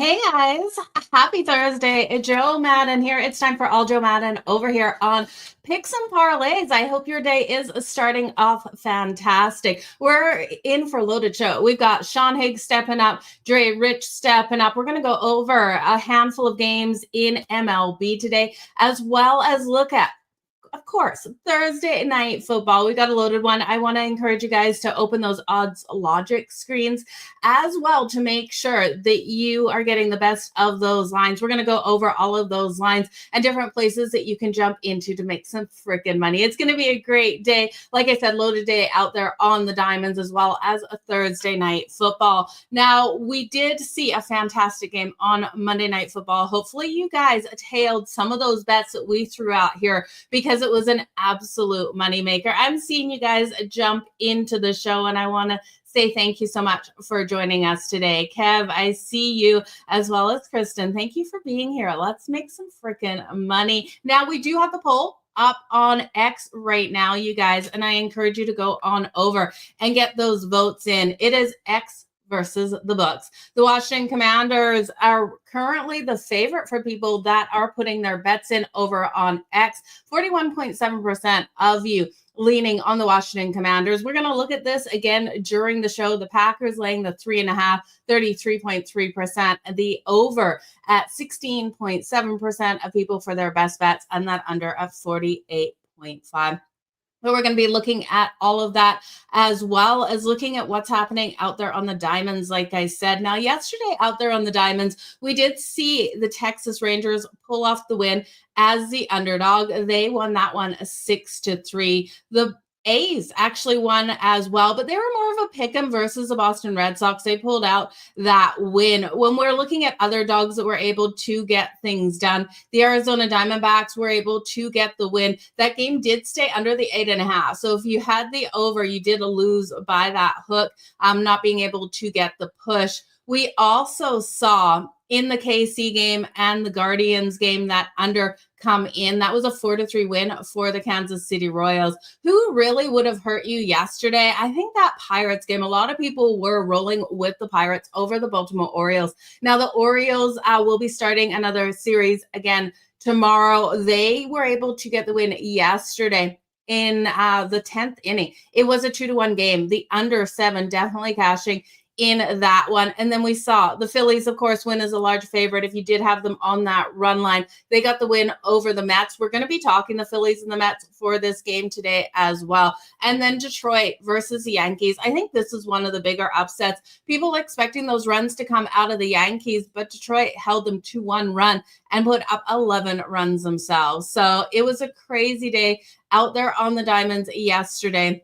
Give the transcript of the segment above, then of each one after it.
Hey guys, happy Thursday. Joe Madden here. It's time for All-Jo Madden over here on Picks and Parlays. I hope your day is starting off fantastic. We're in for a loaded show. We've got Sean Higgs stepping up, Dre Rich stepping up. We're going to go over a handful of games in MLB today, as well as look at, of course, Thursday night football. We got a loaded one. I want to encourage you guys to open those odds logic screens as well to make sure that you are getting the best of those lines. We're going to go over all of those lines and different places that you can jump into to make some freaking money. It's going to be a great day. Like I said, loaded day out there on the diamonds as well as a Thursday night football. Now, we did see a fantastic game on Monday Night Football. Hopefully you guys tailed some of those bets that we threw out here because it was an absolute moneymaker. I'm seeing you guys jump into the show, and I want to say thank you so much for joining us today. Kev, I see you, as well as Kristen. Thank you for being here. Let's make some freaking money. Now, we do have the poll up on X right now, you guys, and I encourage you to go on over and get those votes in. It is X versus the books. The Washington Commanders are currently the favorite for people that are putting their bets in over on X. 41.7% of you leaning on the Washington Commanders. We're going to look at this again during the show. The Packers laying the 3.5, 33.3%. The over at 16.7% of people for their best bets, and that under at 48.5%. But we're going to be looking at all of that as well as looking at what's happening out there on the diamonds, like I said. Now, yesterday out there on the diamonds, we did see the Texas Rangers pull off the win as the underdog. They won that one 6-3. The A's actually won as well, but they were more of a pick 'em versus the Boston Red Sox. They pulled out that win. When we're looking at other dogs that were able to get things done, the Arizona Diamondbacks were able to get the win. That game did stay under the 8.5. So if you had the over, you did lose by that hook, not being able to get the push. We also saw in the KC game and the Guardians game that under come in. That was a 4-3 win for the Kansas City Royals. Who really would have hurt you yesterday? I think that Pirates game, a lot of people were rolling with the Pirates over the Baltimore Orioles. Now the Orioles will be starting another series again tomorrow. They were able to get the win yesterday in the 10th inning. It was a 2-1 game. The under 7 definitely cashing in that one. And then we saw the Phillies, of course, win as a large favorite. If you did have them on that run line, they got the win over the Mets. We're going to be talking the Phillies and the Mets for this game today as well. And then Detroit versus the Yankees. I think this is one of the bigger upsets. People expecting those runs to come out of the Yankees, but Detroit held them to one run and put up 11 runs themselves. So it was a crazy day out there on the diamonds yesterday.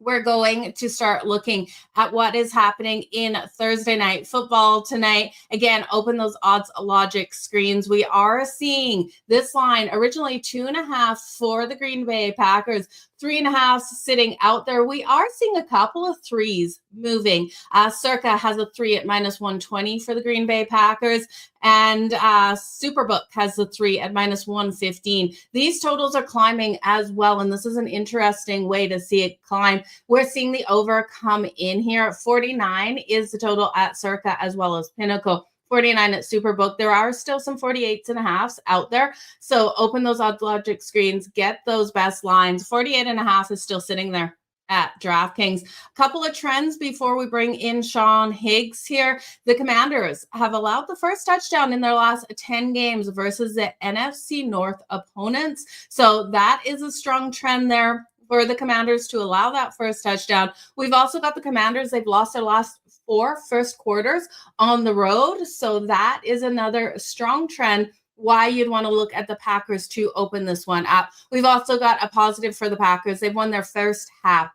We're going to start looking at what is happening in Thursday night football tonight. Again, open those odds logic screens. We are seeing this line originally 2.5 for the Green Bay Packers, 3.5 sitting out there. We are seeing a couple of threes moving. Circa has a 3 at -120 for the Green Bay Packers, and Superbook has the 3 at -115. These totals are climbing as well, and this is an interesting way to see it climb. We're seeing the over come in here. 49 is the total at Circa as well as Pinnacle. 49 at Superbook. There are still some 48.5s out there. So open those odds logic screens, get those best lines. 48.5 is still sitting there at DraftKings. A couple of trends before we bring in Sean Higgs here. The Commanders have allowed the first touchdown in their last 10 games versus the NFC North opponents. So that is a strong trend there for the Commanders to allow that first touchdown. We've also got the Commanders. They've lost their last 4 first quarters on the road. So that is another strong trend why you'd want to look at the Packers to open this one up. We've also got a positive for the Packers. They've won their first half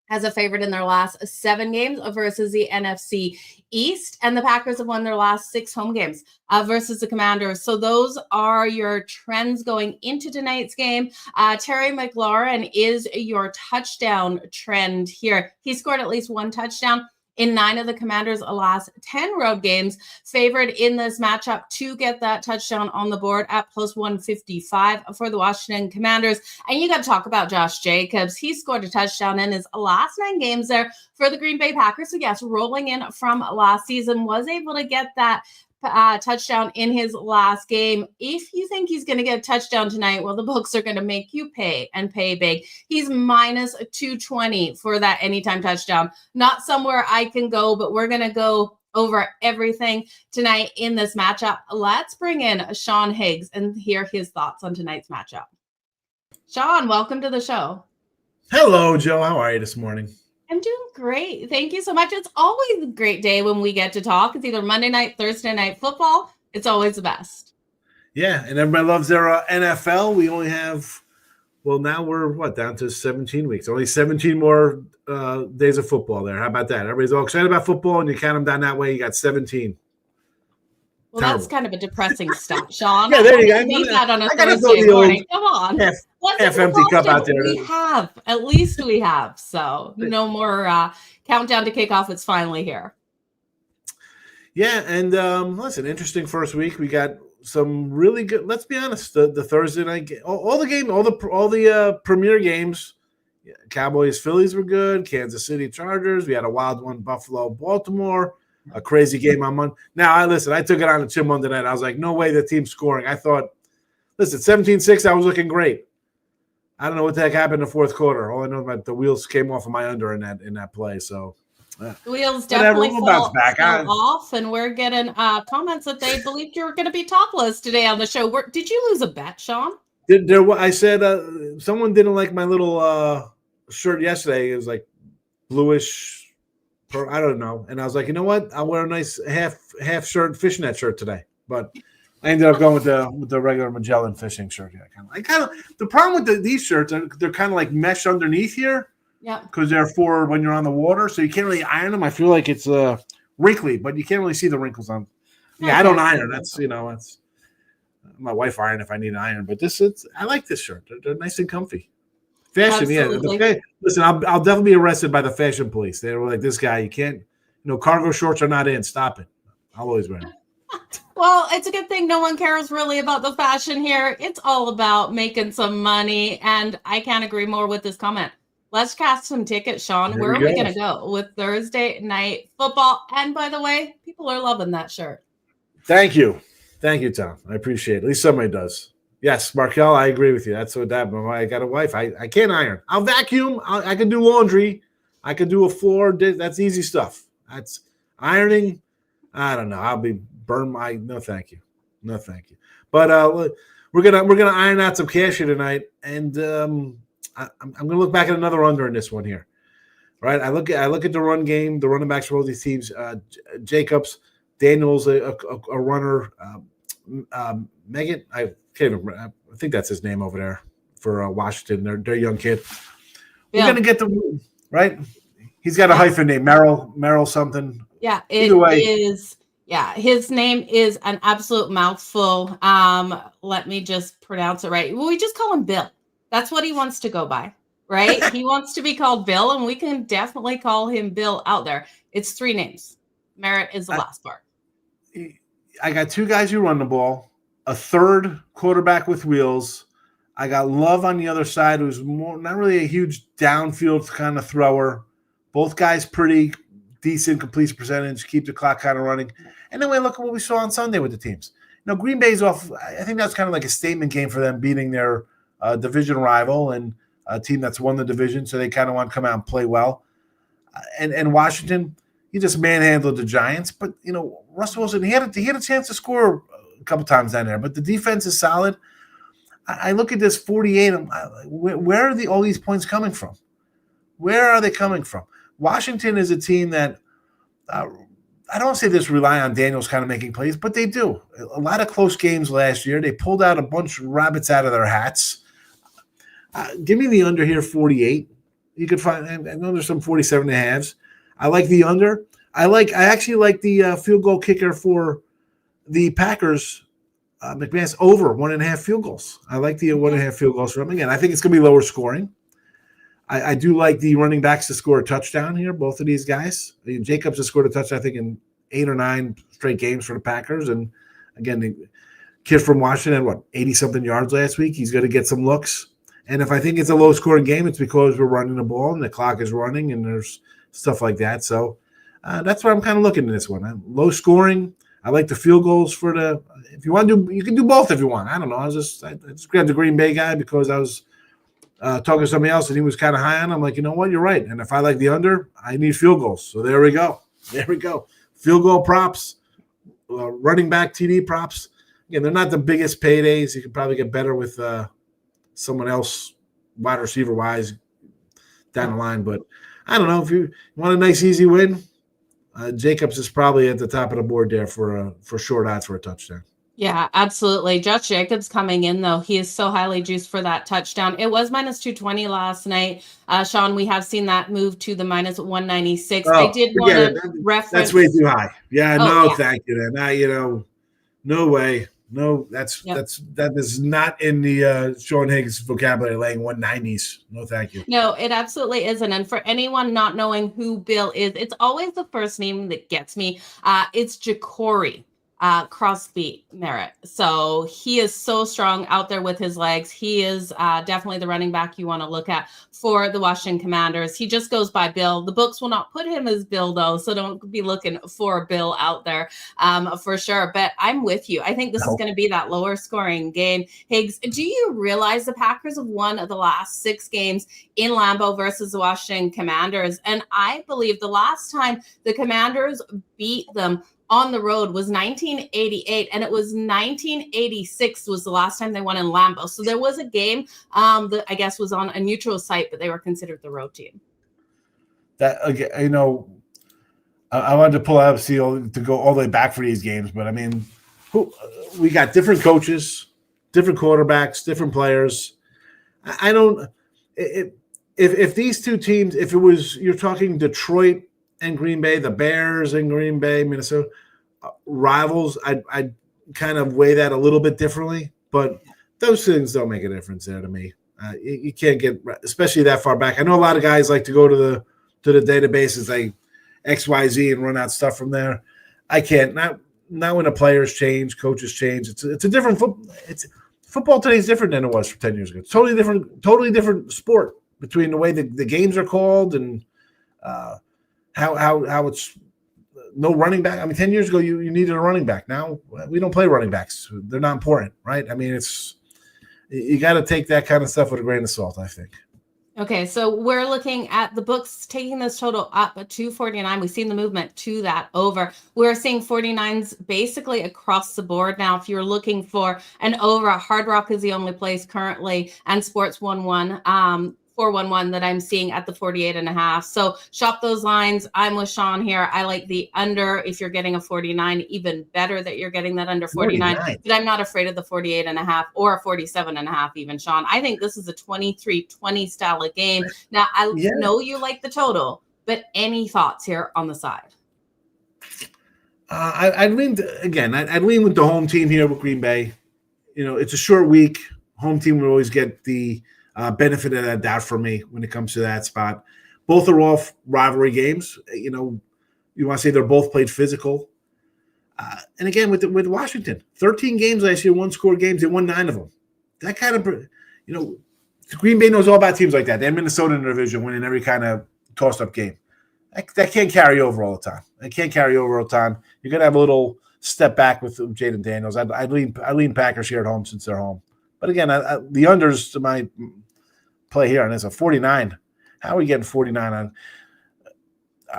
as a favorite in their last 7 games versus the NFC East. And the Packers have won their last 6 home games versus the Commanders. So those are your trends going into tonight's game. Terry McLaurin is your touchdown trend here. He scored at least 1 touchdown in 9 of the Commanders' last 10 road games, favored in this matchup to get that touchdown on the board at plus 155 for the Washington Commanders. And you got to talk about Josh Jacobs. He scored a touchdown in his last 9 games there for the Green Bay Packers. So yes, rolling in from last season, was able to get that touchdown in his last game. If you think he's going to get a touchdown tonight, well, the books are going to make you pay and pay big. He's minus 220 for that anytime touchdown. Not somewhere I can go, but we're going to go over everything tonight in this matchup. Let's bring in Sean Higgs and hear his thoughts on tonight's matchup. Sean, welcome to the show. Hello, Joe. How are you this morning? I'm doing great. Thank you so much. It's always a great day when we get to talk. It's either Monday night, Thursday night football. It's always the best. Yeah, and everybody loves their NFL. We only have, well, now we're, down to 17 weeks. Only 17 more days of football there. How about that? Everybody's all excited about football, and you count them down that way, you got 17. Well, terrible. That's kind of a depressing stat, Sean. Yeah, there you go. Need that on a Thursday morning. Come on. Half empty cup out there. We have. At least we have. So no more countdown to kickoff. It's finally here. Yeah, and listen, interesting first week. We got some really good. Let's be honest. The Thursday night game, all the premier games. Yeah, Cowboys, Phillies were good. Kansas City Chargers. We had a wild one. Buffalo, Baltimore. A crazy game on Monday. Now, I took it on the chin Monday night. I was like, no way the team's scoring. I thought, listen, 17-6, I was looking great. I don't know what the heck happened in the fourth quarter. All I know about the wheels came off of my under in that play. So the wheels definitely fell off, and we're getting comments that they believed you were going to be topless today on the show. Did you lose a bet, Sean? I said someone didn't like my little shirt yesterday. It was like bluish. I don't know. And I was like, you know what? I'll wear a nice half shirt fishnet shirt today. But I ended up going with the regular Magellan fishing shirt. Yeah, the problem with these shirts, they're kind of like mesh underneath here. Yeah. Because they're for when you're on the water, so you can't really iron them. I feel like it's wrinkly, but you can't really see the wrinkles on. Yeah, okay. I don't iron. That's my wife iron if I need an iron. But I like this shirt. They're nice and comfy. Fashion, absolutely. Yeah. Listen, I'll definitely be arrested by the fashion police. They were like, this guy, you can't, cargo shorts are not in. Stop it. I'll always wear them. Well, it's a good thing no one cares really about the fashion here. It's all about making some money, and I can't agree more with this comment. Let's cast some tickets, Sean. Where are we going to go with Thursday night football? And by the way, people are loving that shirt. Thank you. Thank you, Tom. I appreciate it. At least somebody does. Yes, Markel, I agree with you. That's what that. I got a wife. I can't iron. I'll vacuum. I can do laundry. I can do a floor. That's easy stuff. That's ironing. I don't know. I'll be burn my. No, thank you. No, thank you. But we're gonna iron out some cash here tonight, and I'm gonna look back at another under in this one here. Right. I look at the run game, the running backs for all these teams. Jacobs, Daniels, a runner. Megan, I think that's his name over there for Washington. Their young kid. Yeah. We're gonna get the right. He's got a hyphen name, Merrill something. Yeah, it is. Yeah, his name is an absolute mouthful. Let me just pronounce it right. Well, we just call him Bill. That's what he wants to go by, right? He wants to be called Bill, and we can definitely call him Bill out there. It's 3 names. Merritt is the last part. I got 2 guys who run the ball. A third quarterback with wheels. I got Love on the other side, who's not really a huge downfield kind of thrower. Both guys pretty decent completion percentage, keep the clock kind of running. And then we look at what we saw on Sunday with the teams. Green Bay's off. I think that's kind of like a statement game for them, beating their division rival and a team that's won the division, so they kind of want to come out and play well. And Washington, he just manhandled the Giants. But, Russell Wilson, he had a chance to score a couple times down there, but the defense is solid. I look at this 48. Where are all these points coming from? Where are they coming from? Washington is a team that I don't want to say this rely on Daniels kind of making plays, but they do. A lot of close games last year. They pulled out a bunch of rabbits out of their hats. Give me the under here, 48. You could find. I know there's some 47 and a halves. I like the under. I actually like the field goal kicker for the Packers, McManus, over 1.5 field goals. I like the 1.5 field goals from him. Again, I think it's going to be lower scoring. I do like the running backs to score a touchdown here, both of these guys. Jacobs has scored a touchdown, I think, in 8 or 9 straight games for the Packers. And, again, the kid from Washington had, 80-something yards last week. He's going to get some looks. And if I think it's a low-scoring game, it's because we're running the ball and the clock is running and there's stuff like that. So that's what I'm kind of looking at this one. Low scoring. I like the field goals for the. If you want to do, you can do both if you want. I don't know. I just grabbed the Green Bay guy because I was talking to somebody else and he was kind of high on. I'm like, you know what, you're right. And if I like the under, I need field goals. So there we go. There we go. Field goal props, running back TD props. Again, they're not the biggest paydays. You could probably get better with someone else, wide receiver wise, down the line. But I don't know if you want a nice easy win. Jacobs is probably at the top of the board there for short odds for a touchdown. Yeah, absolutely. Josh Jacobs coming in, though. He is so highly juiced for that touchdown. It was minus 220 last night. Sean, we have seen that move to the minus 196. Oh, I did want to reference. That's way too high. Yeah, yeah. Thank you. Then, no way. No, that is not in the Sean Higgs vocabulary, laying 190s. No, thank you. No, it absolutely isn't. And for anyone not knowing who Bill is, it's always the first name that gets me. It's Ja'Cory Crosby Merritt. So he is so strong out there with his legs. He is definitely the running back you want to look at for the Washington Commanders. He just goes by Bill. The books will not put him as Bill, though, so don't be looking for Bill out there for sure. But I'm with you. I think this is going to be that lower scoring game. Higgs, do you realize the Packers have won the last 6 games in Lambeau versus the Washington Commanders? And I believe the last time the Commanders beat them on the road was 1988, and it was 1986 was the last time they won in Lambeau. So there was a game that I guess was on a neutral site, but they were considered the road team. That again, I wanted to pull out to go all the way back for these games, but I mean, we got different coaches, different quarterbacks, different players. I don't. If these two teams, if it was you're talking Detroit and Green Bay, the Bears and Green Bay, Minnesota, rivals, I'd kind of weigh that a little bit differently, but those things don't make a difference there to me. You can't get, especially that far back. I know a lot of guys like to go to the databases like XYZ and run out stuff from there. I can't. Not when the players change, coaches change. It's a different football today is different than it was for 10 years ago. It's totally different sport between the way the games are called and how it's no running back. I mean, 10 years ago, you needed a running back. Now we don't play running backs. They're not important, right? I mean, you got to take that kind of stuff with a grain of salt, I think. Okay, so we're looking at the books taking this total up at 249. We've seen the movement to that over. We're seeing 49s basically across the board. Now, if you're looking for an over, Hard Rock is the only place currently, and Sports 11. 411 that I'm seeing at the 48.5. So shop those lines. I'm with Sean here. I like the under. If you're getting a 49, even better that you're getting that under 49. But I'm not afraid of the 48.5 or a 47.5 even, Sean. I think this is a 23-20 style of game. Now, I know you like the total, but any thoughts here on the side? I'd lean with the home team here with Green Bay. It's a short week. Home team will always get the benefit of that doubt for me when it comes to that spot. Both are off rivalry games. You want to say they're both played physical. And again, with Washington, 13 games last year, 1-score games. They won 9 of them. That kind of, Green Bay knows all about teams like that. They're Minnesota in the division, winning every kind of tossed-up game. That can't carry over all the time. It can't carry over all the time. You're gonna have a little step back with Jaden Daniels. I lean Packers here at home since they're home. But again, the unders to my play here, and it's a 49. How are we getting 49 on?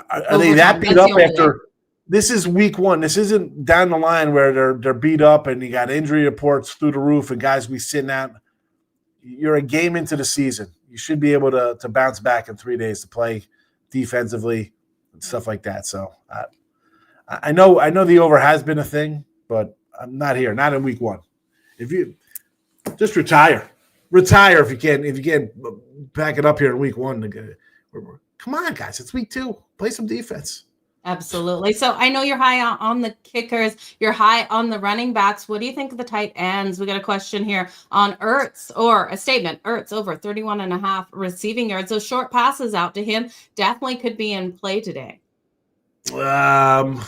Are they that beat up after? This is week 1. This isn't down the line where they're beat up and you got injury reports through the roof and guys be sitting out. You're a game into the season. You should be able to bounce back in 3 days to play defensively and stuff like that. So I know the over has been a thing, but I'm not here. Not in week 1. If you just retire if you can't back it up here in week 1. Come on, guys. It's week 2. Play some defense. Absolutely. So I know you're high on the kickers. You're high on the running backs. What do you think of the tight ends? We got a question here on Ertz, or a statement. Ertz over 31.5 receiving yards. Those short passes out to him definitely could be in play today. I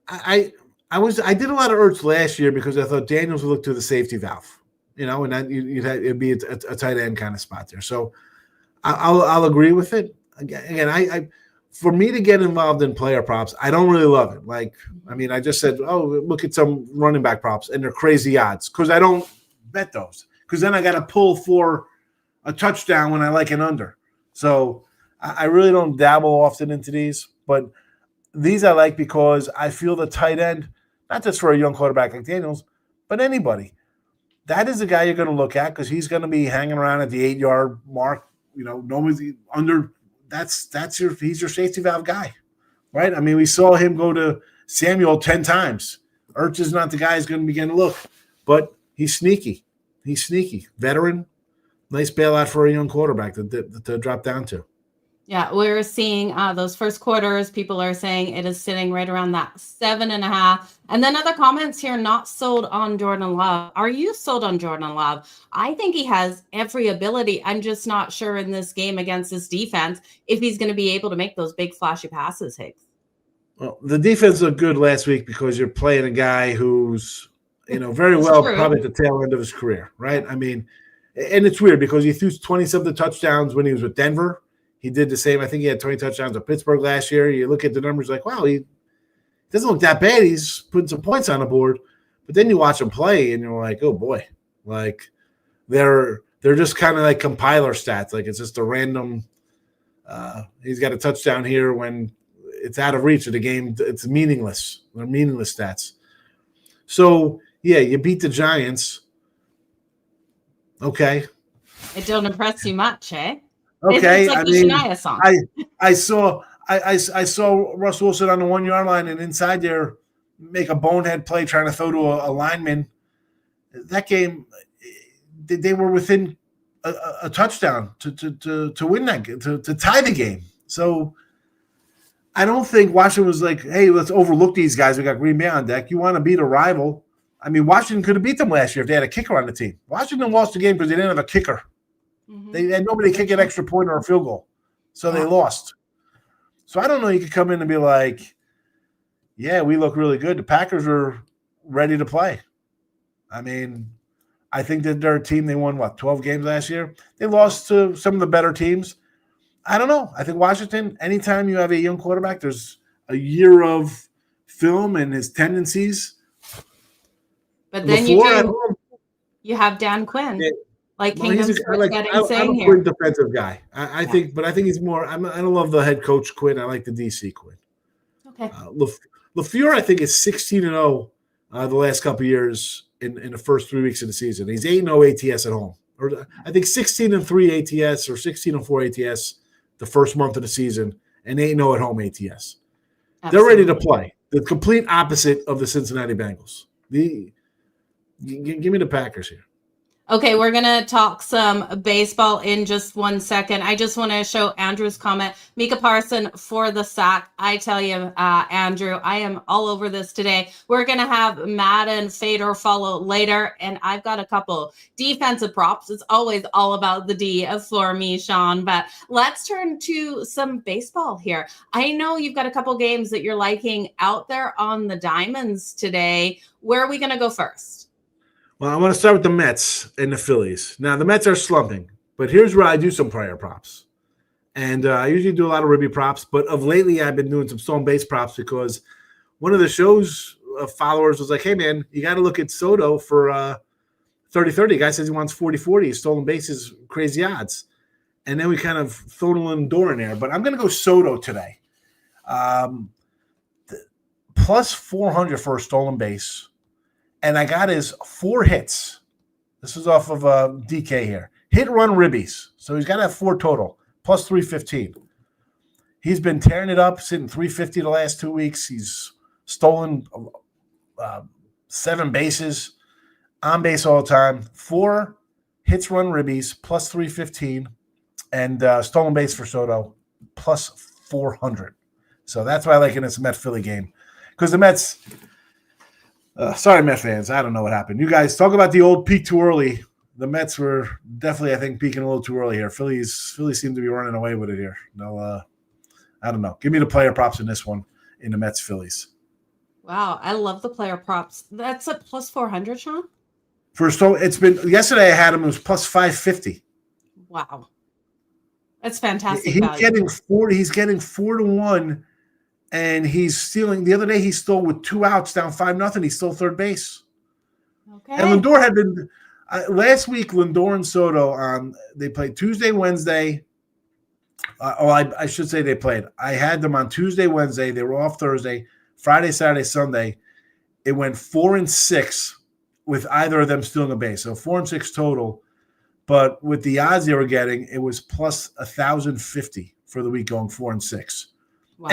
did a lot of Ertz last year because I thought Daniels would look to the safety valve. And then it'd be a tight end kind of spot there. So I'll agree with it. Again, for me to get involved in player props, I don't really love it. Like, I mean, I just said, oh, look at some running back props, and they're crazy odds because I don't bet those. Because then I got to pull for a touchdown when I like an under. So I really don't dabble often into these, but these I like because I feel the tight end, not just for a young quarterback like Daniels, but anybody. That is the guy you're going to look at because he's going to be hanging around at the 8-yard mark. You know, nobody's under. He's your safety valve guy, right? I mean, we saw him go to Samuel 10 times. Ertz is not the guy who's going to be getting a look, but he's sneaky. He's sneaky. Veteran, nice bailout for a young quarterback to drop down to. Yeah, we're seeing those first quarters. People are saying it is sitting right around that 7.5. And then other comments here, not sold on Jordan Love. Are you sold on Jordan Love? I think he has every ability. I'm just not sure in this game against this defense if he's going to be able to make those big flashy passes, Higgs. Well, the defense looked good last week because you're playing a guy who's, very well probably at the tail end of his career, right? I mean, and it's weird because he threw 20-something touchdowns when he was with Denver. He did the same. I think he had 20 touchdowns at Pittsburgh last year. You look at the numbers like, wow, he doesn't look that bad. He's putting some points on the board. But then you watch him play, and you're like, oh, boy. Like, they're just kind of like compiler stats. Like, it's just a random he's got a touchdown here when it's out of reach of the game. It's meaningless. They're meaningless stats. So, yeah, you beat the Giants. Okay. It don't impress you much, eh? Okay, it's like I mean, song. I saw Russ Wilson on the 1-yard line and inside there make a bonehead play trying to throw to a lineman. That game, they were within a touchdown to win that game, to tie the game. So I don't think Washington was like, hey, let's overlook these guys. We got Green Bay on deck. You want to beat a rival. I mean, Washington could have beat them last year if they had a kicker on the team. Washington lost the game because they didn't have a kicker. Mm-hmm. They had nobody kick an extra point or a field goal. So they lost. So I don't know. You could come in and be like, yeah, we look really good. The Packers are ready to play. I mean, I think that they're a team. They won, 12 games last year? They lost to some of the better teams. I don't know. I think Washington, anytime you have a young quarterback, there's a year of film and his tendencies. But then you have Dan Quinn. I'm a Quinn defensive guy. I think he's more. I don't love the head coach Quinn. I like the DC Quinn. Okay. LaFleur, I think, is 16-0 the last couple of years in the first 3 weeks of the season. He's 8-0 ATS at home, or I think 16-3 ATS or 16-4 ATS the first month of the season, and 8-0 at home ATS. Absolutely. They're ready to play. The complete opposite of the Cincinnati Bengals. Give me the Packers here. Okay, we're going to talk some baseball in just 1 second. I just want to show Andrew's comment. Micah Parson for the sack. I tell you, Andrew, I am all over this today. We're going to have Madden fade or follow later, and I've got a couple defensive props. It's always all about the D for me, Sean, but let's turn to some baseball here. I know you've got a couple games that you're liking out there on the diamonds today. Where are we going to go first? Well, I want to start with the Mets and the Phillies. Now, the Mets are slumping, but here's where I do some prior props. And I usually do a lot of ribby props, but of lately I've been doing some stolen base props because one of the show's followers was like, hey, man, you got to look at Soto for 30-30. The guy says he wants 40-40. Stolen bases, crazy odds. And then we kind of thrown a little door in there. But I'm going to go Soto today. Plus 400 for a stolen base. And I got his 4 hits. This is off of DK here. Hit, run, ribbies. So he's got to have 4 total, plus 315. He's been tearing it up, sitting 350 the last 2 weeks. He's stolen 7 bases, on base all the time. 4 hits, run, ribbies, plus 315. And stolen base for Soto, plus 400. So that's why I like it in this Met-Philly game. Because the Mets – sorry, Met fans. I don't know what happened. You guys talk about the old peak too early. The Mets were definitely, I think, peaking a little too early here. Phillies seem to be running away with it here. No, I don't know. Give me the player props in this one in the Mets Phillies. Wow, I love the player props. That's a plus 400, Sean. It's been yesterday. I had him. It was plus 550. Wow. That's fantastic He's value. getting 4. He's getting 4-1, and he's stealing. The other day, he stole with 2 outs, down 5-0. He stole third base. And Okay. Lindor had been last week. Lindor and Soto they played Tuesday, Wednesday. I should say they played. I had them on Tuesday, Wednesday. They were off Thursday, Friday, Saturday, Sunday. It went 4-6 with either of them stealing a base. So 4-6 total. But with the odds they were getting, it was plus 1,050 for the week going 4-6. Wow.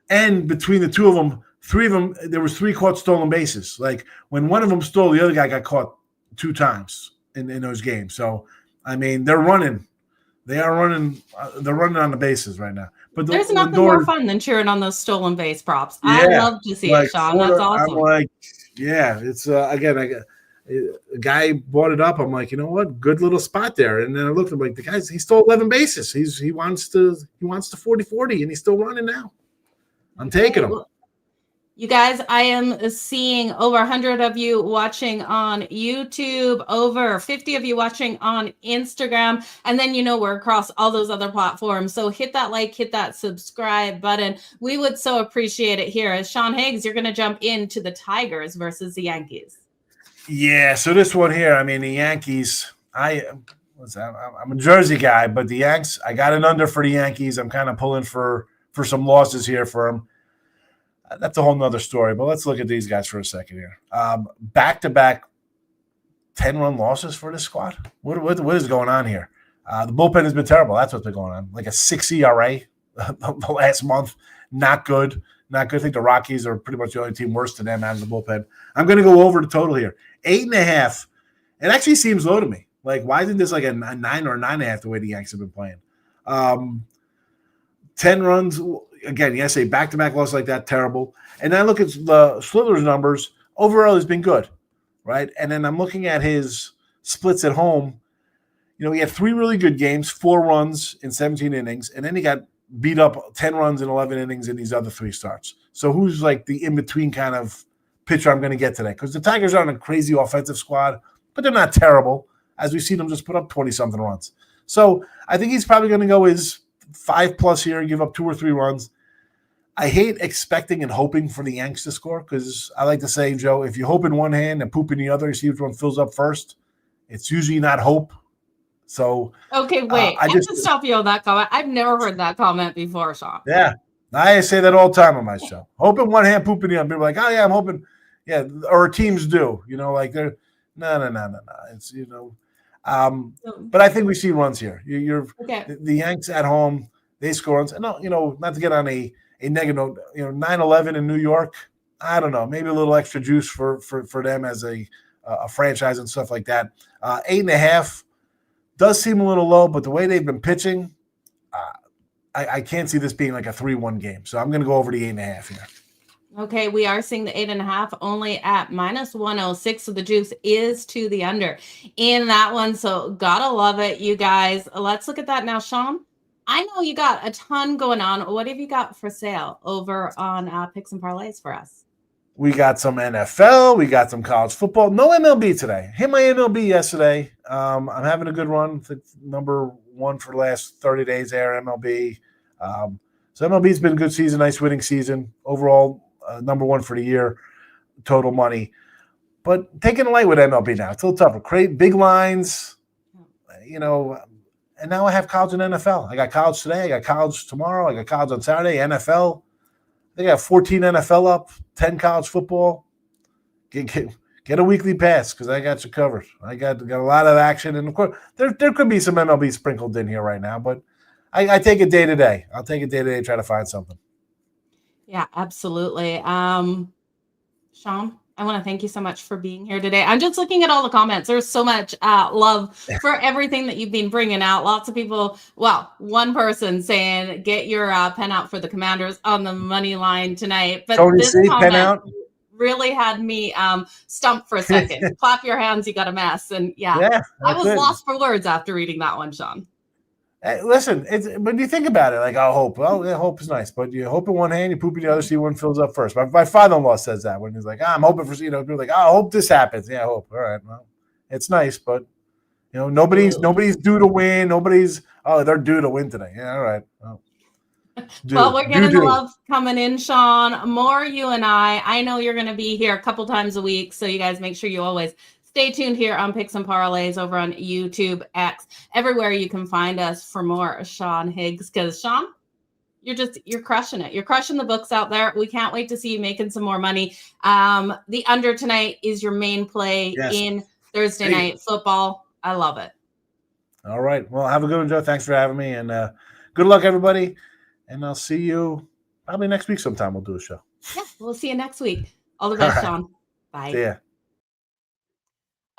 And between the two of them, 3 of them, there was 3 caught stolen bases. Like when one of them stole, the other guy got caught 2 times in those games. So I mean, they're running. They are running. They're running on the bases right now. But There's nothing more fun than cheering on those stolen base props. Yeah, I love to see it, Sean. That's awesome. I'm like, yeah, it's again. A guy brought it up. I'm like, you know what? Good little spot there. And then I looked. I'm like, the guy's he stole 11 bases. He wants to 40-40, and he's still running now. I'm taking him. Well, you guys, I am seeing over 100 of you watching on YouTube, over 50 of you watching on Instagram, and then we're across all those other platforms. So hit that like, hit that subscribe button. We would so appreciate it here. As Sean Higgs, you're going to jump into the Tigers versus the Yankees. Yeah, so this one here, I mean, the Yankees, I'm a Jersey guy, but the Yanks, I got an under for the Yankees. I'm kind of pulling for some losses here for them. That's a whole nother story, but let's look at these guys for a second here. Back-to-back 10-run losses for this squad. What is going on here? The bullpen has been terrible. That's what's been going on. Like a 6 ERA the last month. Not good. Not good. I think the Rockies are pretty much the only team worse than them out of the bullpen. I'm going to go over the total here. 8.5. It actually seems low to me. Like, why isn't this like a 9 or a 9.5 the way the Yanks have been playing? 10 runs. Again, yes, a back-to-back loss like that, terrible. And then I look at the Slither's numbers. Overall, he's been good, right? And then I'm looking at his splits at home. He had 3 really good games, 4 runs in 17 innings, and then he got beat up 10 runs in 11 innings in these other 3 starts. So who's like the in-between kind of pitcher I'm going to get today? Because the Tigers aren't a crazy offensive squad, but they're not terrible, as we've seen them just put up 20-something runs. So I think he's probably going to go his 5+ here and give up 2 or 3 runs. I hate expecting and hoping for the Yanks to score because I like to say, Joe, if you hope in one hand and poop in the other, you see which one fills up first. It's usually not hope. So okay, wait. I have to stop you on that comment. I've never heard that comment before, Sean. Yeah, I say that all the time on my show. Hope in one hand, poop in the other. People are like, oh yeah, I'm hoping. Yeah, or teams do. Like they're no. It's but I think we see runs here. You're okay. The Yanks at home, they score runs. No, not to get on a negative note. 9-11 in New York. I don't know. Maybe a little extra juice for them as a franchise and stuff like that. 8.5 does seem a little low, but the way they've been pitching, I can't see this being like a 3-1 game. So I'm going to go over the 8.5 here. Okay, we are seeing the 8.5 only at -106. So the juice is to the under in that one. So gotta love it, you guys. Let's look at that now, Sean. I know you got a ton going on. What have you got for sale over on Picks and Parlays for us? We got some NFL. We got some college football. No MLB today. Hit my MLB yesterday. I'm having a good run. Number 1 for the last 30 days there, MLB. So MLB's been a good season, nice winning season. Overall, number 1 for the year, total money. But taking it light with MLB now. It's a little tougher. Create big lines, and now I have college and NFL. I got college today. I got college tomorrow. I got college on Saturday. NFL. I think I have 14 NFL up, 10 college football. Get a weekly pass because I got you covered. I got a lot of action. And, of course, there could be some MLB sprinkled in here right now. But I take it day to day. I'll take it day to day, try to find something. Yeah, absolutely. Sean, I want to thank you so much for being here today. I'm just looking at all the comments. There's so much love for everything that you've been bringing out. Lots of people, one person saying, get your pen out for the Commanders on the money line tonight. But Tony this C, comment pen out. really had me stumped for a second. Clap your hands, you got a mess. And I was lost for words after reading that one, Sean. Hey, listen, when you think about it, like, hope. Well, hope is nice, but you hope in one hand, you poop in the other, see one fills up first. My father-in-law says that when he's like, I'm hoping for, people are like, I hope this happens. Yeah, I hope. All right, well, it's nice, but Nobody's due to win. They're due to win today. Yeah, all right. Well, we're getting the love coming in, Sean. More you and I know you're going to be here a couple times a week, so you guys make sure you always stay tuned here on Picks and Parlays over on YouTube, X, everywhere you can find us for more Sean Higgs. Because Sean, you're crushing it. You're crushing the books out there. We can't wait to see you making some more money. The under tonight is your main play in Thursday night football. I love it. All right. Well, have a good one, Joe. Thanks for having me, and good luck, everybody. And I'll see you probably next week sometime. We'll do a show. Yeah, we'll see you next week. All the best, Sean. Bye. See ya.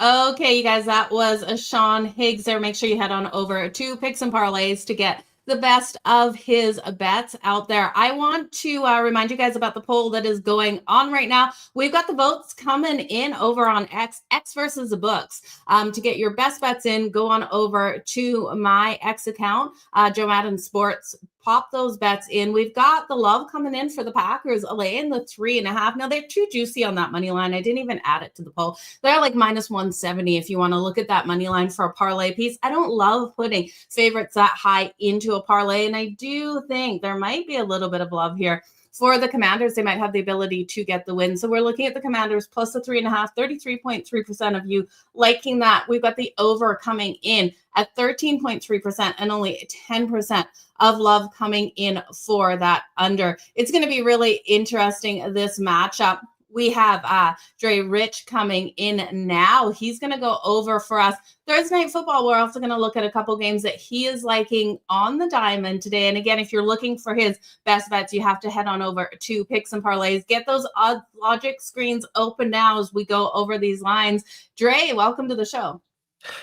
Okay, you guys, that was Sean Higgs there. Make sure you head on over to Picks and Parlays to get the best of his bets out there. I want to remind you guys about the poll that is going on right now. We've got the votes coming in over on X versus the books. To get your best bets in, go on over to my X account, Joe Madden Sports. Pop those bets in. We've got the love coming in for the Packers laying the 3.5. Now they're too juicy on that money line. I didn't even add it to the poll. They're like -170 if you want to look at that money line for a parlay piece. I don't love putting favorites that high into a parlay, and I do think there might be a little bit of love here for the Commanders. They might have the ability to get the win. So we're looking at the Commanders plus the 3.5, 33.3% of you liking that. We've got the over coming in at 13.3% and only 10% of love coming in for that under. It's going to be really interesting, this matchup. We have Dre Rich coming in now. He's going to go over for us. Thursday Night Football, we're also going to look at a couple games that he is liking on the diamond today. And again, if you're looking for his best bets, you have to head on over to Picks and Parlays. Get those odd logic screens open now as we go over these lines. Dre, welcome to the show.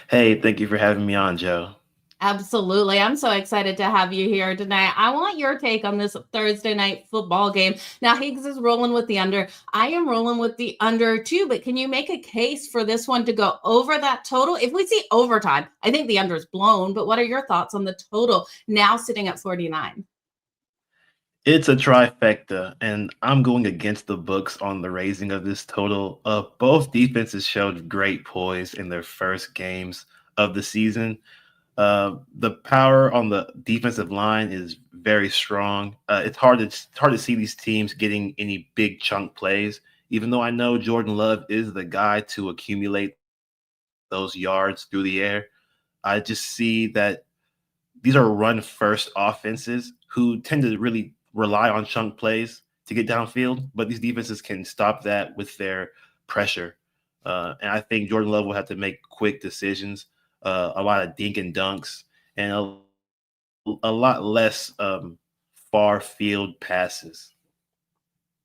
Hey, thank you for having me on, Joe. Absolutely. I'm so excited to have you here tonight. I want your take on this Thursday night football game. Now, Higgs is rolling with the under. I am rolling with the under too, but can you make a case for this one to go over that total? If we see overtime, I think the under is blown, but what are your thoughts on the total now sitting at 49? It's a trifecta, and I'm going against the books on the raising of this total. Both defenses showed great poise in their first games of the season. The power on the defensive line is very strong. It's hard to see these teams getting any big chunk plays, even though I know Jordan Love is the guy to accumulate those yards through the air. I just see that these are run-first offenses who tend to really rely on chunk plays to get downfield, but these defenses can stop that with their pressure. And I think Jordan Love will have to make quick decisions. A lot of dink and dunks, and a lot less far field passes.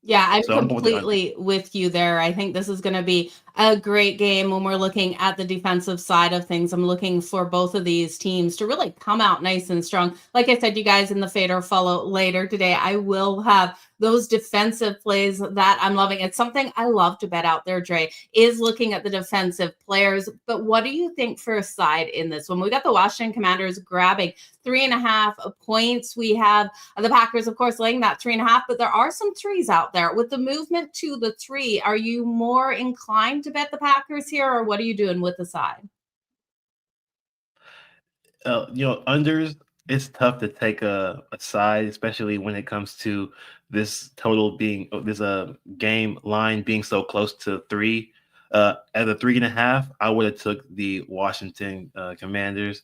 Yeah, I'm completely with you there. I think this is going to be a great game when we're looking at the defensive side of things. I'm looking for both of these teams to really come out nice and strong. Like I said, you guys in the fade or follow later today, I will have those defensive plays that I'm loving. It's something I love to bet out there, Dre, is looking at the defensive players. But what do you think for a side in this one? We got the Washington Commanders grabbing 3.5 points. We have the Packers, of course, laying that 3.5, but there are some threes out there. With the movement to the 3, are you more inclined to bet the Packers here, or what are you doing with the side? Unders, it's tough to take a side, especially when it comes to this total being this game line being so close to 3. At the 3.5, I would have took the Washington Commanders.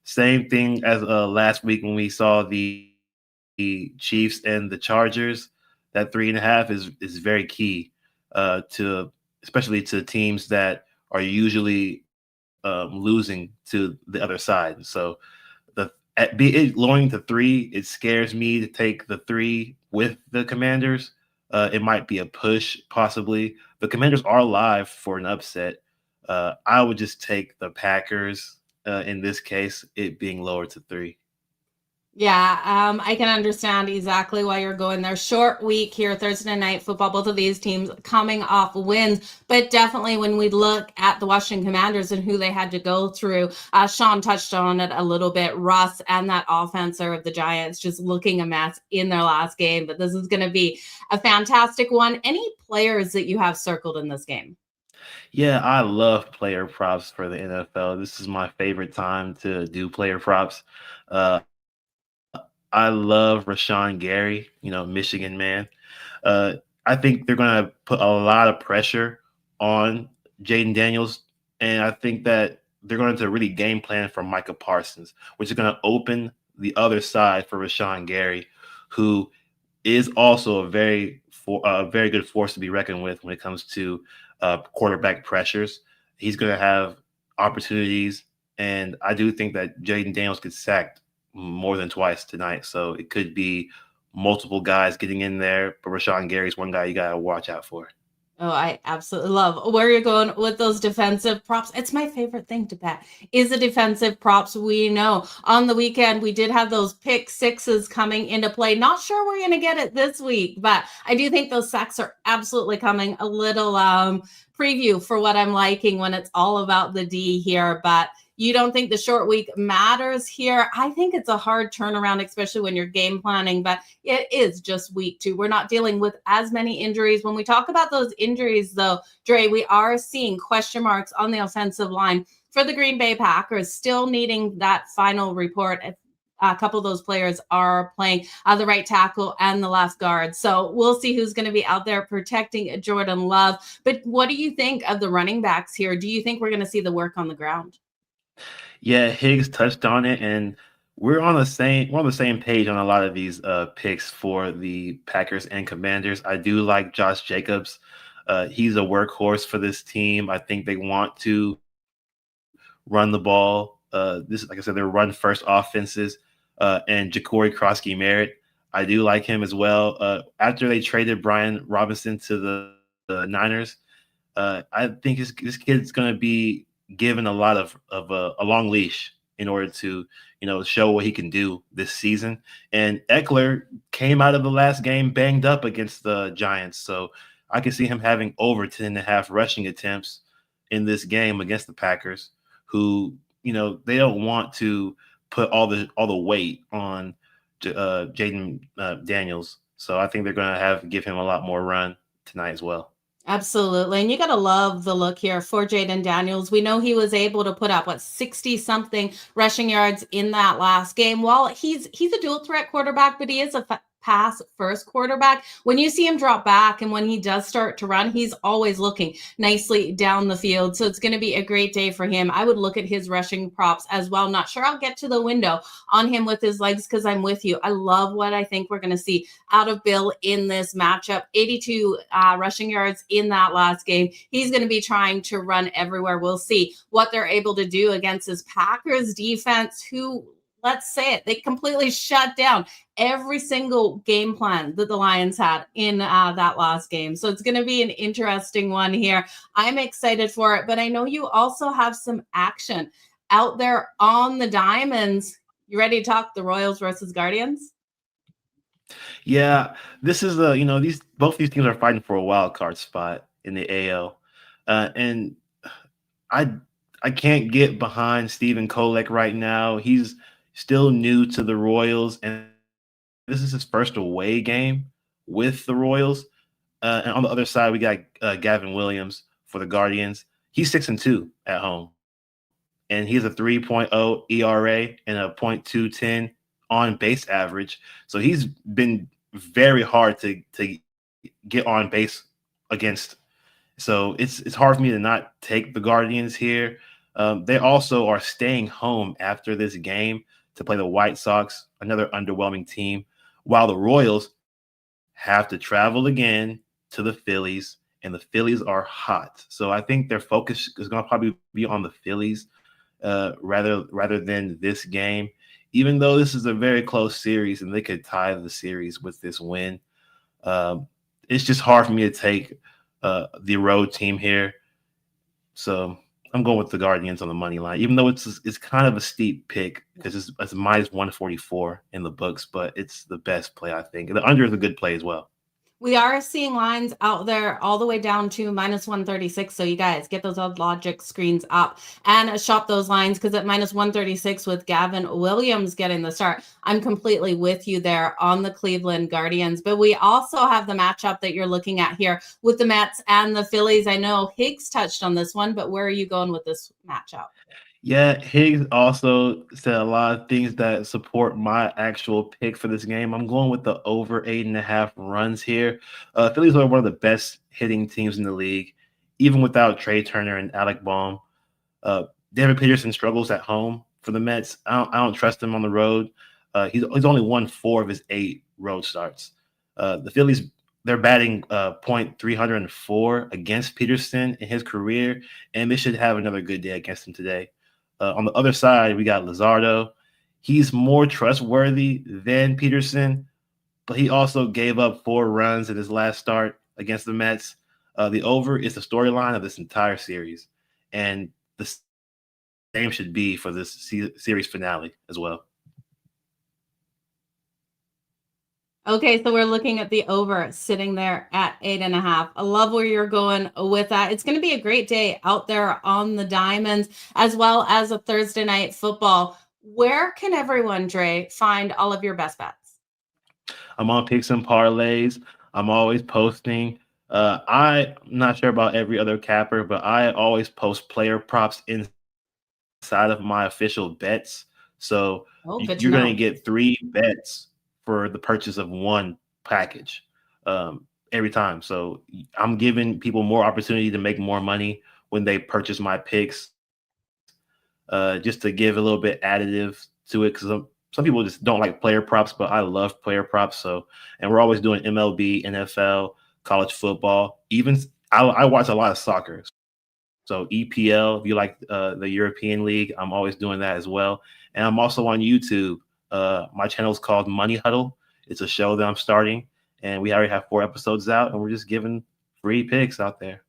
Same thing as last week when we saw the Chiefs and the Chargers. That 3.5 is very key to, especially to teams that are usually losing to the other side. So lowering to 3, it scares me to take the 3 with the Commanders. It might be a push, possibly. The Commanders are live for an upset. I would just take the Packers in this case, it being lower to 3. Yeah, I can understand exactly why you're going there. Short week here, Thursday night football, both of these teams coming off wins. But definitely when we look at the Washington Commanders and who they had to go through, Sean touched on it a little bit. Russ and that offense of the Giants just looking a mess in their last game. But this is going to be a fantastic one. Any players that you have circled in this game? Yeah, I love player props for the NFL. This is my favorite time to do player props. Uh, I love Rashawn Gary, Michigan man. Uh, I think they're going to put a lot of pressure on Jaden Daniels, and I think that they're going to really game plan for Micah Parsons, which is going to open the other side for Rashawn Gary, who is also a very good force to be reckoned with when it comes to quarterback pressures. He's going to have opportunities, and I do think that Jaden Daniels gets sacked more than twice tonight. So it could be multiple guys getting in there, but Rashawn Gary's one guy you got to watch out for. Oh, I absolutely love where you're going with those defensive props. It's my favorite thing to bet is the defensive props. We know on the weekend we did have those pick sixes coming into play. Not sure we're going to get it this week, but I do think those sacks are absolutely coming. A little preview for what I'm liking when it's all about the D here, but you don't think the short week matters here? I think it's a hard turnaround, especially when you're game planning, but it is just week 2. We're not dealing with as many injuries. When we talk about those injuries, though, Dre, we are seeing question marks on the offensive line for the Green Bay Packers, still needing that final report. A couple of those players are playing the right tackle and the left guard. So we'll see who's going to be out there protecting Jordan Love. But what do you think of the running backs here? Do you think we're going to see the work on the ground? Yeah, Higgs touched on it, and we're on the same page on a lot of these picks for the Packers and Commanders. I do like Josh Jacobs. He's a workhorse for this team. I think they want to run the ball. Like I said, they're run first offenses. And Ja'Cory Krosky Merritt, I do like him as well. After they traded Brian Robinson to the Niners, I think this kid's going to be given a lot of a long leash in order to show what he can do this season. And Eckler came out of the last game banged up against the Giants, so I can see him having over 10.5 rushing attempts in this game against the Packers, who they don't want to put all the weight on Jaden Daniels. So I think they're going to give him a lot more run tonight as well. Absolutely. And you got to love the look here for Jaden Daniels. We know he was able to put up 60 something rushing yards in that last game. While he's a dual threat quarterback, but he is a pass first quarterback. When you see him drop back and when he does start to run, he's always looking nicely down the field. So it's going to be a great day for him. I would look at his rushing props as well. Not sure I'll get to the window on him with his legs because I'm with you. I love what I think we're going to see out of Bill in this matchup. 82 rushing yards in that last game. He's going to be trying to run everywhere. We'll see what they're able to do against his Packers defense, who, let's say it, they completely shut down every single game plan that the Lions had in that last game. So it's going to be an interesting one here. I'm excited for it, but I know you also have some action out there on the diamonds. You ready to talk the Royals versus Guardians? Yeah, this is both these teams are fighting for a wild card spot in the AL, and I can't get behind Stephen Kolek right now. He's still new to the Royals, and this is his first away game with the Royals. And on the other side, we got Gavin Williams for the Guardians. He's 6-2 at home, and he has a 3.0 ERA and a .210 on base average. So he's been very hard to get on base against. So it's hard for me to not take the Guardians here. They also are staying home after this game to play the White Sox, another underwhelming team, while the Royals have to travel again to the Phillies, and the Phillies are hot. So I think their focus is going to probably be on the Phillies rather than this game, even though this is a very close series and they could tie the series with this win. It's just hard for me to take the road team here. So I'm going with the Guardians on the money line, even though it's kind of a steep pick because it's minus 144 in the books, but it's the best play, I think. The under is a good play as well. We are seeing lines out there all the way down to -136. So you guys get those old logic screens up and shop those lines, because at -136 with Gavin Williams getting the start, I'm completely with you there on the Cleveland Guardians. But we also have the matchup that you're looking at here with the Mets and the Phillies. I know Higgs touched on this one, but where are you going with this matchup? Yeah, Higgs also said a lot of things that support my actual pick for this game. I'm going with the over 8.5 runs here. Phillies are one of the best hitting teams in the league, even without Trey Turner and Alec Baum. David Peterson struggles at home for the Mets. I don't trust him on the road. He's only won 4 of his 8 road starts. The Phillies, they're batting .304 against Peterson in his career, and they should have another good day against him today. On the other side, we got Luzardo. He's more trustworthy than Peterson, but he also gave up 4 runs in his last start against the Mets. The over is the storyline of this entire series, and the same should be for this series finale as well. Okay, so we're looking at the over sitting there at 8.5. I love where you're going with that. It's going to be a great day out there on the diamonds, as well as a Thursday night football. Where can everyone, Dre, find all of your best bets? I'm on Picks and Parlays. I'm always posting. I'm not sure about every other capper, but I always post player props inside of my official bets. So you're going to get 3 bets for the purchase of 1 package every time. So I'm giving people more opportunity to make more money when they purchase my picks, just to give a little bit additive to it, because some people just don't like player props, but I love player props. So, and we're always doing MLB, NFL, college football. Even I watch a lot of soccer. So EPL, if you like the European League, I'm always doing that as well. And I'm also on YouTube. My channel is called Money Huddle. It's a show that I'm starting, and we already have 4 episodes out, and we're just giving free picks out there.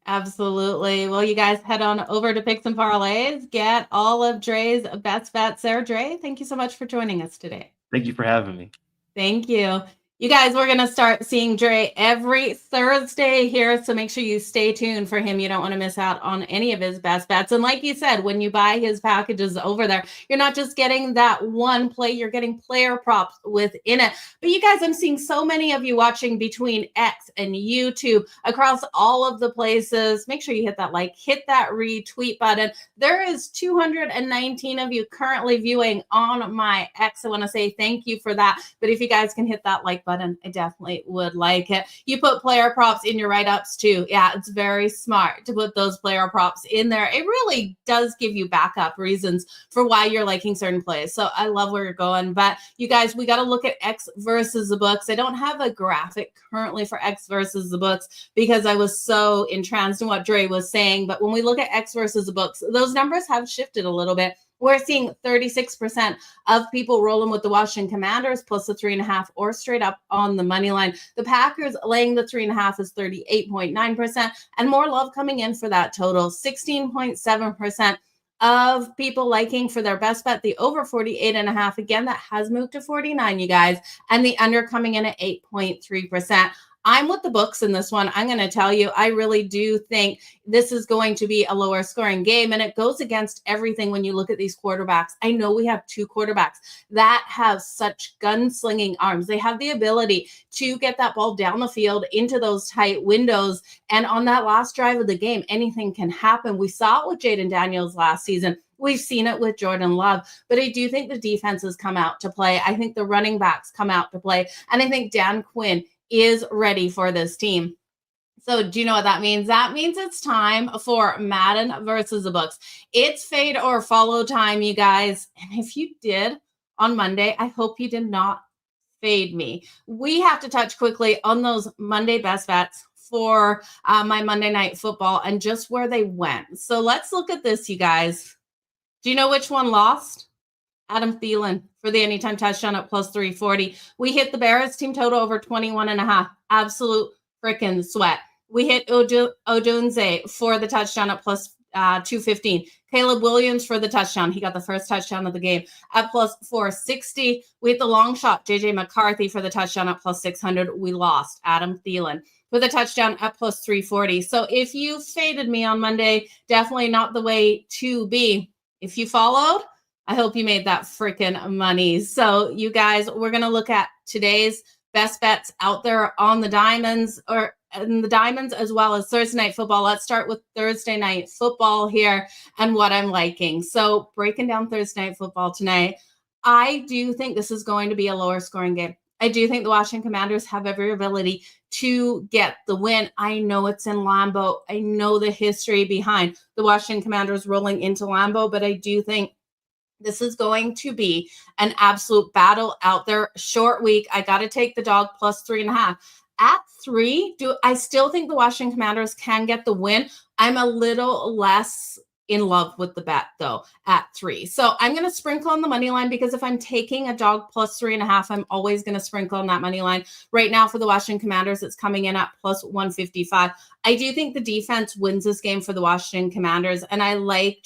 Absolutely. Well, you guys head on over to Picks and Parlays. Get all of Dre's best bets there. Dre, thank you so much for joining us today. Thank you for having me. Thank you. You guys, we're going to start seeing Dre every Thursday here, so make sure you stay tuned for him. You don't want to miss out on any of his best bets. And like you said, when you buy his packages over there, you're not just getting that one play, you're getting player props within it. But you guys, I'm seeing so many of you watching between X and YouTube across all of the places. Make sure you hit that like, hit that retweet button. There is 219 of you currently viewing on my X. I want to say thank you for that. But if you guys can hit that like button, I definitely would like it. You put player props in your write-ups too. Yeah, it's very smart to put those player props in there. It really does give you backup reasons for why you're liking certain plays. So I love where you're going. But you guys, we got to look at X versus the books. I don't have a graphic currently for X versus the books because I was so entranced in what Dre was saying. But when we look at X versus the books, those numbers have shifted a little bit. We're seeing 36% of people rolling with the Washington Commanders plus the 3.5 or straight up on the money line. The Packers laying the 3.5 is 38.9%, and more love coming in for that total. 16.7% of people liking for their best bet the over 48.5. Again, that has moved to 49, you guys, and the under coming in at 8.3%. I'm with the books in this one. I'm going to tell you, I really do think this is going to be a lower scoring game, and it goes against everything when you look at these quarterbacks. I know we have 2 quarterbacks that have such gunslinging arms. They have the ability to get that ball down the field into those tight windows, and on that last drive of the game, anything can happen. We saw it with Jaden Daniels last season. We've seen it with Jordan Love, but I do think the defenses come out to play. I think the running backs come out to play, and I think Dan Quinn is ready for this team. So do you know what that means? That means it's time for Madden versus the books. It's fade or follow time, you guys. And if you did on Monday, I hope you did not fade me. We have to touch quickly on those Monday best bets for my Monday night football and just where they went. So let's look at this, you guys. Do you know which one lost? Adam Thielen for the anytime touchdown at plus 340. We hit the Bears team total over 21.5. Absolute freaking sweat. We hit Odunze for the touchdown at plus 215. Caleb Williams for the touchdown. He got the first touchdown of the game at plus 460. We hit the long shot. JJ McCarthy for the touchdown at plus 600. We lost. Adam Thielen for the touchdown at plus 340. So if you faded me on Monday, definitely not the way to be. If you followed, I hope you made that freaking money. So you guys, we're going to look at today's best bets out there on the diamonds as well as Thursday night football. Let's start with Thursday night football here and what I'm liking. So breaking down Thursday night football tonight, I do think this is going to be a lower scoring game. I do think the Washington Commanders have every ability to get the win. I know it's in Lambeau. I know the history behind the Washington Commanders rolling into Lambeau, but I do think this is going to be an absolute battle out there. Short week. I got to take the dog plus 3.5. At 3, I still think the Washington Commanders can get the win. I'm a little less in love with the bet, though, at 3. So I'm going to sprinkle on the money line because if I'm taking a dog plus 3.5, I'm always going to sprinkle on that money line. Right now for the Washington Commanders, it's coming in at plus 155. I do think the defense wins this game for the Washington Commanders, and I like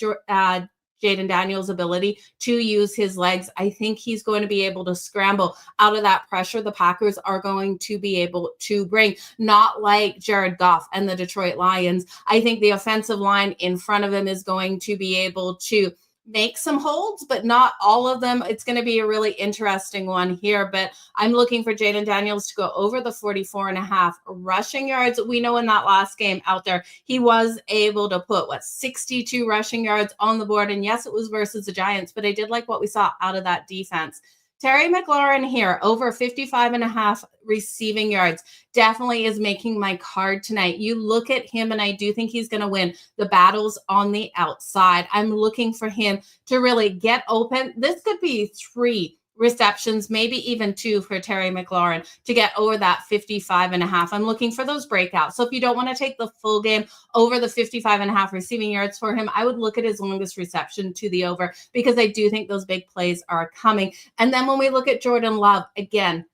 Jaden Daniels' ability to use his legs. I think he's going to be able to scramble out of that pressure the Packers are going to be able to bring, not like Jared Goff and the Detroit Lions. I think the offensive line in front of him is going to be able to make some holds, but not all of them. It's going to be a really interesting one here, but I'm looking for Jaden Daniels to go over the 44.5 rushing yards. We know in that last game out there, he was able to put 62 rushing yards on the board. And yes, it was versus the Giants, but I did like what we saw out of that defense. Terry McLaurin here, over 55.5 receiving yards, definitely is making my card tonight. You look at him, and I do think he's going to win the battles on the outside. I'm looking for him to really get open. This could be 3 receptions, maybe even 2 for Terry McLaurin to get over that 55.5. I'm looking for those breakouts. So if you don't want to take the full game over the 55.5 receiving yards for him, I would look at his longest reception to the over because I do think those big plays are coming. And then when we look at Jordan Love, again,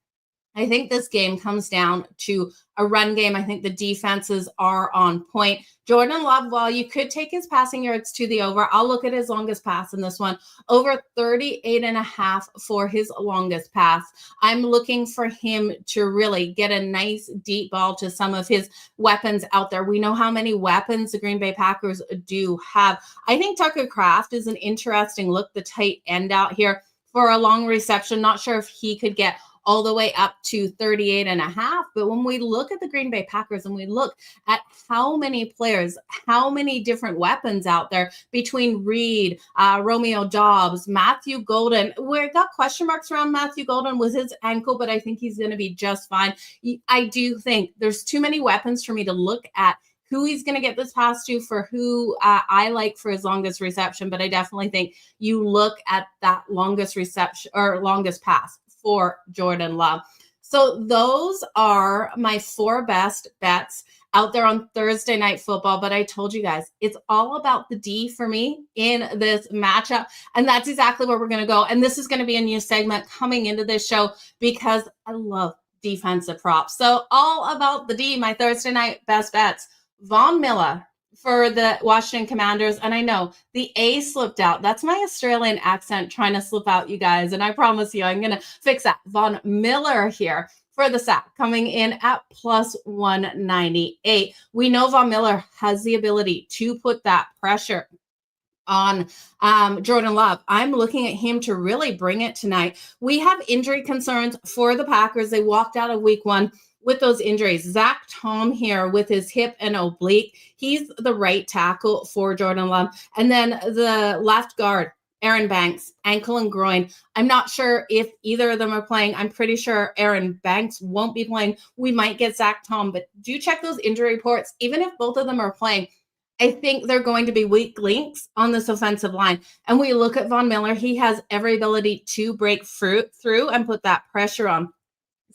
I think this game comes down to a run game. I think the defenses are on point. Jordan Love, while you could take his passing yards to the over, I'll look at his longest pass in this one, over 38.5 for his longest pass. I'm looking for him to really get a nice deep ball to some of his weapons out there. We know how many weapons the Green Bay Packers do have. I think Tucker Kraft is an interesting look, the tight end out here for a long reception. Not sure if he could get all the way up to 38.5. But when we look at the Green Bay Packers and we look at how many players, how many different weapons out there between Reed, Romeo Dobbs, Matthew Golden, we got question marks around Matthew Golden with his ankle, but I think he's going to be just fine. I do think there's too many weapons for me to look at who he's going to get this pass to for who I like for his longest reception. But I definitely think you look at that longest reception or longest pass for Jordan Love. So those are my 4 best bets out there on Thursday night football. But I told you guys, it's all about the D for me in this matchup. And that's exactly where we're going to go. And this is going to be a new segment coming into this show because I love defensive props. So all about the D, my Thursday night best bets. Von Miller for the Washington Commanders. And I know the A slipped out. That's my Australian accent trying to slip out, you guys. And I promise you, I'm going to fix that. Von Miller here for the sack, coming in at plus 198. We know Von Miller has the ability to put that pressure on Jordan Love. I'm looking at him to really bring it tonight. We have injury concerns for the Packers. They walked out of week 1 with those injuries. Zach Tom here with his hip and oblique. He's the right tackle for Jordan Love. And then the left guard, Aaron Banks, ankle and groin. I'm not sure if either of them are playing. I'm pretty sure Aaron Banks won't be playing. We might get Zach Tom, but do check those injury reports. Even if both of them are playing, I think they're going to be weak links on this offensive line. And we look at Von Miller. He has every ability to break through and put that pressure on.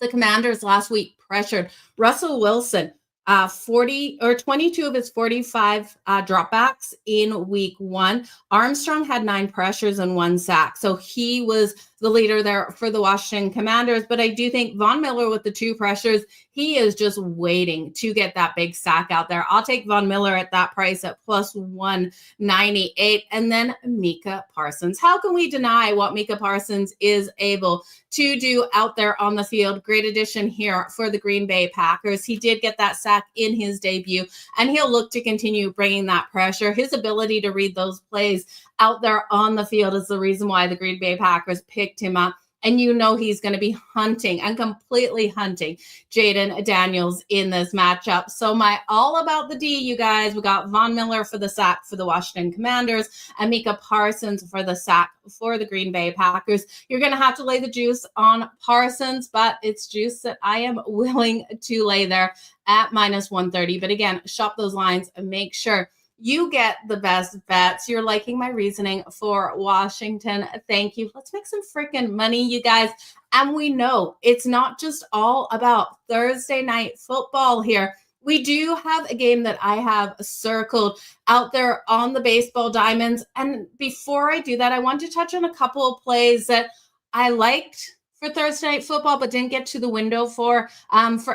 The Commanders last week pressured Russell Wilson, 22 of his 45 dropbacks in week 1. Armstrong had 9 pressures and 1 sack. So he was the leader there for the Washington Commanders. But I do think Von Miller with the 2 pressures, he is just waiting to get that big sack out there. I'll take Von Miller at that price at plus 198. And then Micah Parsons. How can we deny what Micah Parsons is able to do out there on the field? Great addition here for the Green Bay Packers. He did get that sack in his debut, and he'll look to continue bringing that pressure. His ability to read those plays out there on the field is the reason why the Green Bay Packers picked him up. And you know he's going to be hunting and completely hunting Jaden Daniels in this matchup. So my all about the D, you guys, we got Von Miller for the sack for the Washington Commanders and Micah Parsons for the sack for the Green Bay Packers. You're going to have to lay the juice on Parsons, but it's juice that I am willing to lay there at minus 130. But again, shop those lines and make sure you get the best bets. You're liking my reasoning for Washington. Thank you. Let's make some freaking money, you guys. And we know it's not just all about Thursday night football here. We do have a game that I have circled out there on the baseball diamonds. And before I do that, I want to touch on a couple of plays that I liked for Thursday night football, but didn't get to the window for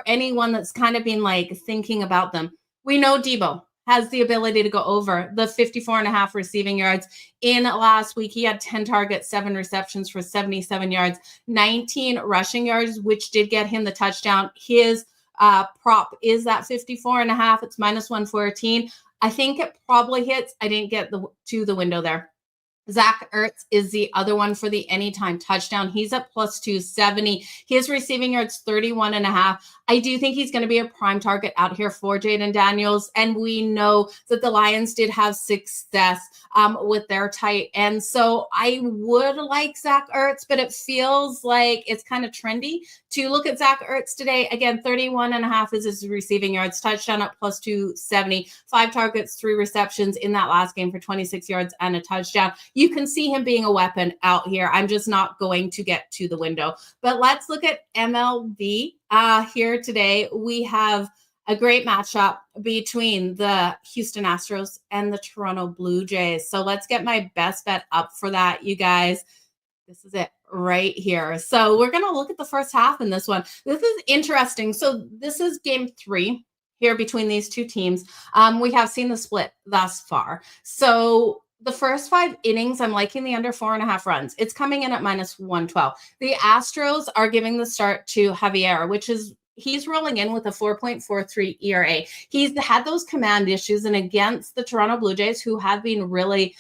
anyone that's kind of been like thinking about them. We know Debo has the ability to go over the 54.5 receiving yards. In last week, he had 10 targets, 7 receptions for 77 yards, 19 rushing yards, which did get him the touchdown. His prop is that 54.5. It's minus 114. I think it probably hits. I didn't get to the window there. Zach Ertz is the other one for the anytime touchdown. He's at plus 270. His receiving yards 31.5. I do think he's going to be a prime target out here for Jaden Daniels. And we know that the Lions did have success with their tight end. So I would like Zach Ertz, but it feels like it's kind of trendy to look at Zach Ertz today. Again, 31.5 is his receiving yards, touchdown at plus 270, 5 targets, 3 receptions in that last game for 26 yards and a touchdown. You can see him being a weapon out here. I'm just not going to get to the window. But let's look at MLB here today. We have a great matchup between the Houston Astros and the Toronto Blue Jays. So let's get my best bet up for that, you guys. This is it right here. So we're going to look at the first half in this one. This is interesting. So this is game 3 here between these two teams. We have seen the split thus far. So the first 5 innings, I'm liking the under 4.5 runs. It's coming in at minus 112. The Astros are giving the start to Javier, he's rolling in with a 4.43 ERA. He's had those command issues, and against the Toronto Blue Jays, who have been really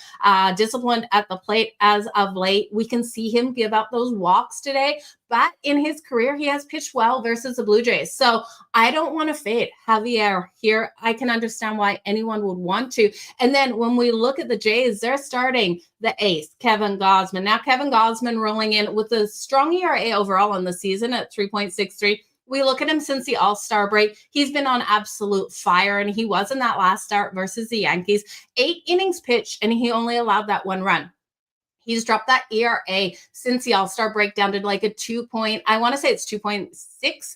disciplined at the plate as of late, we can see him give up those walks today. But in his career, he has pitched well versus the Blue Jays. So I don't want to fade Javier here. I can understand why anyone would want to. And then when we look at the Jays, they're starting the ace, Kevin Gausman. Now, Kevin Gausman rolling in with a strong ERA overall in the season at 3.63. We look at him since the All-Star break. He's been on absolute fire, and he was in that last start versus the Yankees. 8 innings pitched, and he only allowed that 1 run. He's dropped that ERA since the All-Star break down to like a 2.6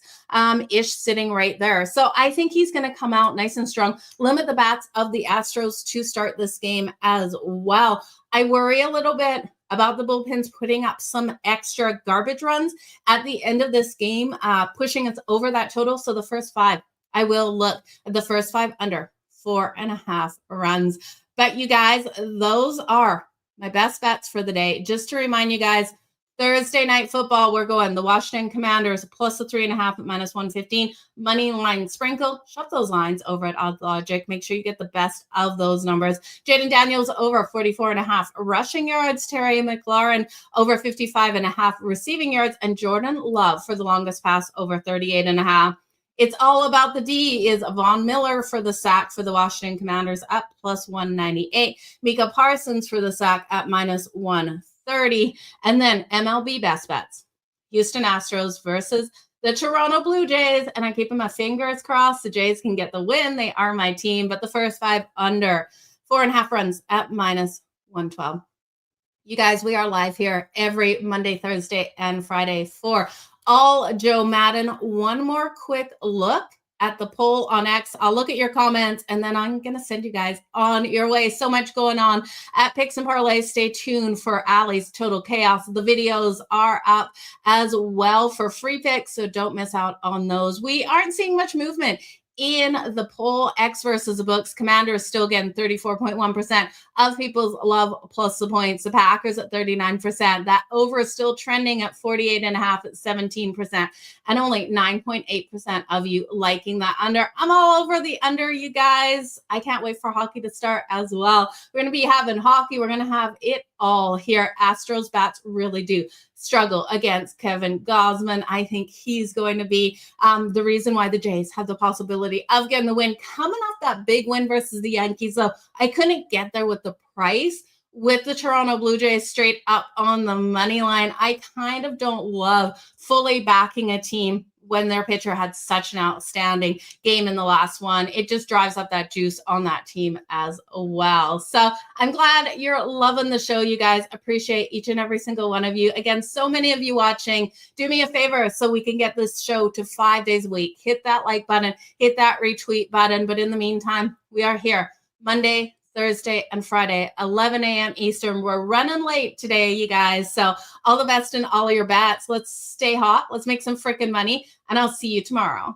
ish sitting right there. So I think he's going to come out nice and strong, limit the bats of the Astros to start this game as well. I worry a little bit about the bullpens putting up some extra garbage runs at the end of this game, pushing us over that total. So the first 5, I will look at the first 5 under 4.5 runs. But you guys, those are my best bets for the day. Just to remind you guys, Thursday night football, we're going the Washington Commanders plus the 3.5 at minus 115. Money line sprinkle. Shop those lines over at Odds Logic. Make sure you get the best of those numbers. Jaden Daniels over 44.5 rushing yards. Terry McLaurin over 55.5 receiving yards. And Jordan Love for the longest pass over 38.5. It's all about the D is Von Miller for the sack for the Washington Commanders at plus 198. Micah Parsons for the sack at minus 130. And then MLB best bets. Houston Astros versus the Toronto Blue Jays. And I'm keeping my fingers crossed the Jays can get the win. They are my team. But the first 5 under 4.5 runs at minus 112. You guys, we are live here every Monday, Thursday, and Friday for All-Jo Madden. One more quick look at the poll on X. I'll look at your comments and then I'm going to send you guys on your way. So much going on at Picks and Parlays. Stay tuned for Allie's Total Chaos. The videos are up as well for free picks, so don't miss out on those. We aren't seeing much movement in the poll. X versus the books. Commander is still getting 34.1% of people's love plus the points. The Packers at 39%. That over is still trending at 48.5 at 17%. And only 9.8% of you liking that under. I'm all over the under, you guys. I can't wait for hockey to start as well. We're going to be having hockey. We're going to have it all here. Astros bats really do struggle against Kevin Gausman. I think he's going to be the reason why the Jays have the possibility of getting the win. Coming off that big win versus the Yankees, though, I couldn't get there with the price. With the Toronto Blue Jays straight up on the money line, I kind of don't love fully backing a team when their pitcher had such an outstanding game in the last one. It just drives up that juice on that team as well. So I'm glad you're loving the show, you guys. Appreciate each and every single one of you. Again, so many of you watching. Do me a favor so we can get this show to 5 days a week. Hit that like button, hit that retweet button. But in the meantime, we are here Monday, Thursday, and Friday, 11 a.m. Eastern. We're running late today, you guys. So all the best in all of your bets. Let's stay hot. Let's make some freaking money. And I'll see you tomorrow.